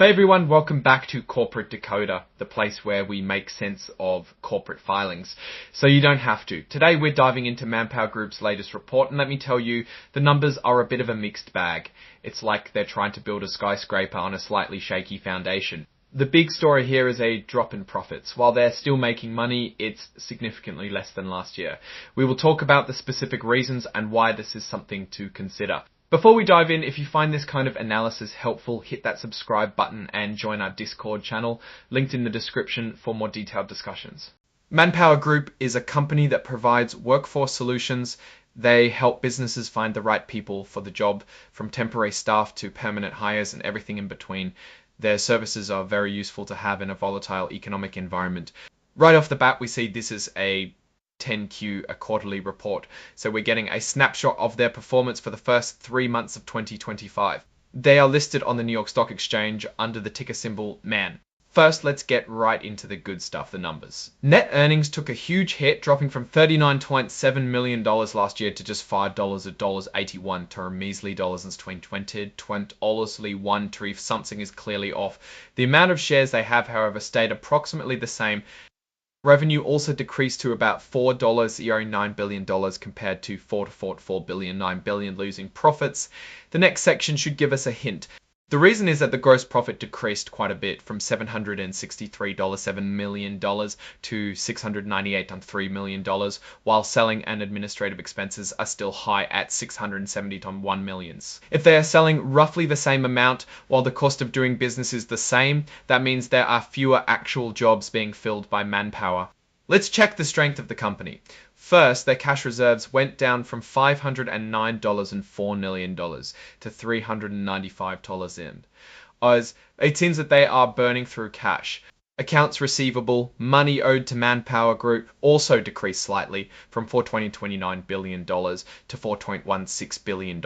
Hey everyone, welcome back to Corporate Decoder, the place where we make sense of corporate filings, so you don't have to. Today we're diving into ManpowerGroup's latest report, and let me tell you, the numbers are a bit of a mixed bag. It's like they're trying to build a skyscraper on a slightly shaky foundation. The big story here is a drop in profits. While they're still making money, it's significantly less than last year. We will talk about the specific reasons and why this is something to consider. Before we dive in, if you find this kind of analysis helpful, hit that subscribe button and join our Discord channel, linked in the description for more detailed discussions. ManpowerGroup is a company that provides workforce solutions. They help businesses find the right people for the job, from temporary staff to permanent hires and everything in between. Their services are very useful to have in a volatile economic environment. Right off the bat, we see this is a 10Q, a quarterly report. So we're getting a snapshot of their performance for the first 3 months of 2025. They are listed on the New York Stock Exchange under the ticker symbol MAN. First, let's get right into the good stuff, the numbers. Net earnings took a huge hit, dropping from $39.7 million last year to just $5.81 to a measly dollars in 2020. $20.01 to if something is clearly off. The amount of shares they have, however, stayed approximately the same. Revenue also decreased to about $4.09 billion compared to $4.44 billion, $9 billion losing profits. The next section should give us a hint. The reason is that the gross profit decreased quite a bit from $763.7 million to $698.3 million, while selling and administrative expenses are still high at $670.1 million. If they are selling roughly the same amount while the cost of doing business is the same, that means there are fewer actual jobs being filled by Manpower. Let's check the strength of the company. First, their cash reserves went down from $509.4 million to $395 in. As it seems that they are burning through cash. Accounts receivable, money owed to ManpowerGroup, also decreased slightly from $4.29 billion to $4.16 billion.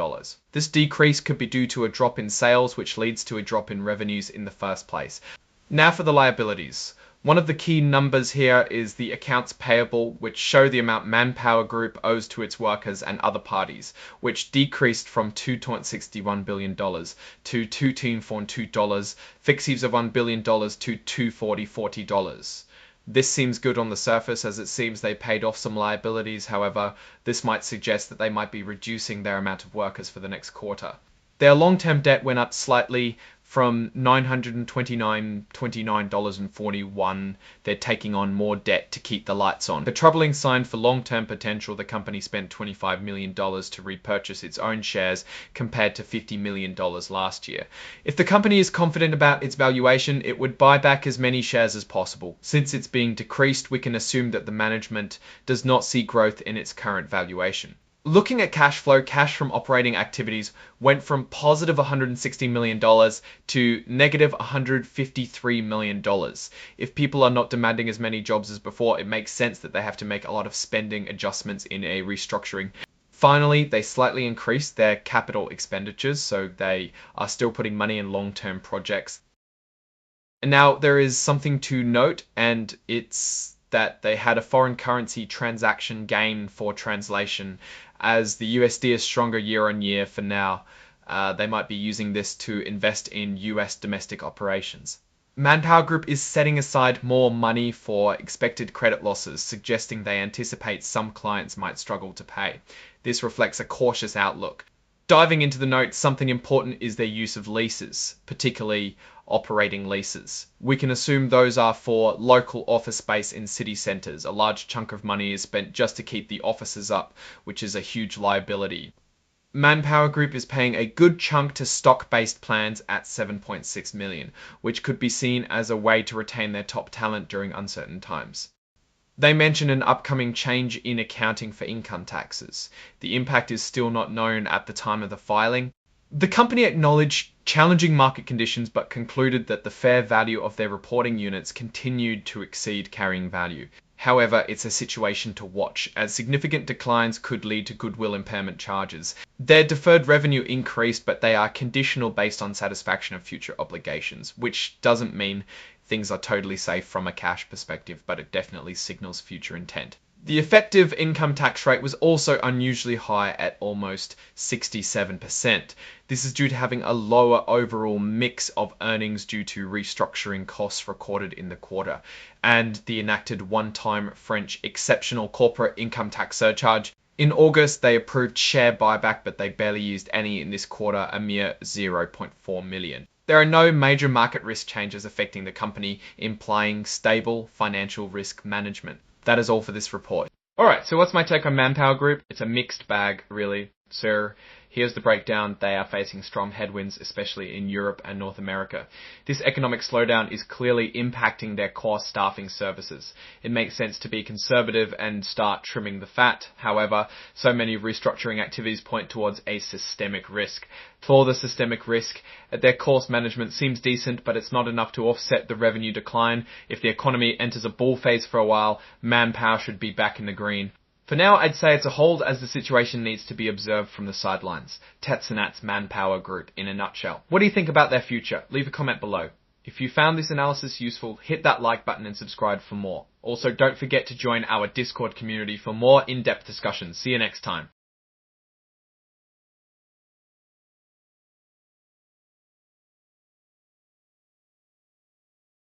This decrease could be due to a drop in sales, which leads to a drop in revenues in the first place. Now for the liabilities. One of the key numbers here is the accounts payable, which show the amount ManpowerGroup owes to its workers and other parties, which decreased from $2.61 billion to $2.42, fixies of $1 billion to $240.40. This seems good on the surface, as it seems they paid off some liabilities. However, this might suggest that they might be reducing their amount of workers for the next quarter. Their long-term debt went up slightly from $929.41. They're taking on more debt to keep the lights on. The troubling sign for long-term potential, the company spent $25 million to repurchase its own shares compared to $50 million last year. If the company is confident about its valuation, it would buy back as many shares as possible. Since it's being decreased, we can assume that the management does not see growth in its current valuation. Looking at cash flow, cash from operating activities went from positive $160 million to negative $153 million. If people are not demanding as many jobs as before, it makes sense that they have to make a lot of spending adjustments in a restructuring. Finally, they slightly increased their capital expenditures, so they are still putting money in long-term projects. And now there is something to note, and it's that they had a foreign currency transaction gain for translation. As the USD is stronger year on year for now, they might be using this to invest in US domestic operations. ManpowerGroup is setting aside more money for expected credit losses, suggesting they anticipate some clients might struggle to pay. This reflects a cautious outlook. Diving into the notes, something important is their use of leases, particularly operating leases. We can assume those are for local office space in city centers. A large chunk of money is spent just to keep the offices up, which is a huge liability. ManpowerGroup is paying a good chunk to stock-based plans at $7.6 million, which could be seen as a way to retain their top talent during uncertain times. They mention an upcoming change in accounting for income taxes. The impact is still not known at the time of the filing. The company acknowledged challenging market conditions but concluded that the fair value of their reporting units continued to exceed carrying value. However, it's a situation to watch, as significant declines could lead to goodwill impairment charges. Their deferred revenue increased, but they are conditional based on satisfaction of future obligations, which doesn't mean things are totally safe from a cash perspective, but it definitely signals future intent. The effective income tax rate was also unusually high at almost 67%. This is due to having a lower overall mix of earnings due to restructuring costs recorded in the quarter and the enacted one-time French exceptional corporate income tax surcharge. In August, they approved share buyback, but they barely used any in this quarter, a mere 0.4 million. There are no major market risk changes affecting the company, implying stable financial risk management. That is all for this report. Alright, so what's my take on Manpower Group? It's a mixed bag, really. So here's the breakdown. They are facing strong headwinds, especially in Europe and North America. This economic slowdown is clearly impacting their core staffing services. It makes sense to be conservative and start trimming the fat. However, so many restructuring activities point towards a systemic risk. For the systemic risk, their cost management seems decent, but it's not enough to offset the revenue decline. If the economy enters a bull phase for a while, Manpower should be back in the green. For now, I'd say it's a hold as the situation needs to be observed from the sidelines. Tats and Nats Manpower Group in a nutshell. What do you think about their future? Leave a comment below. If you found this analysis useful, hit that like button and subscribe for more. Also, don't forget to join our Discord community for more in-depth discussions. See you next time.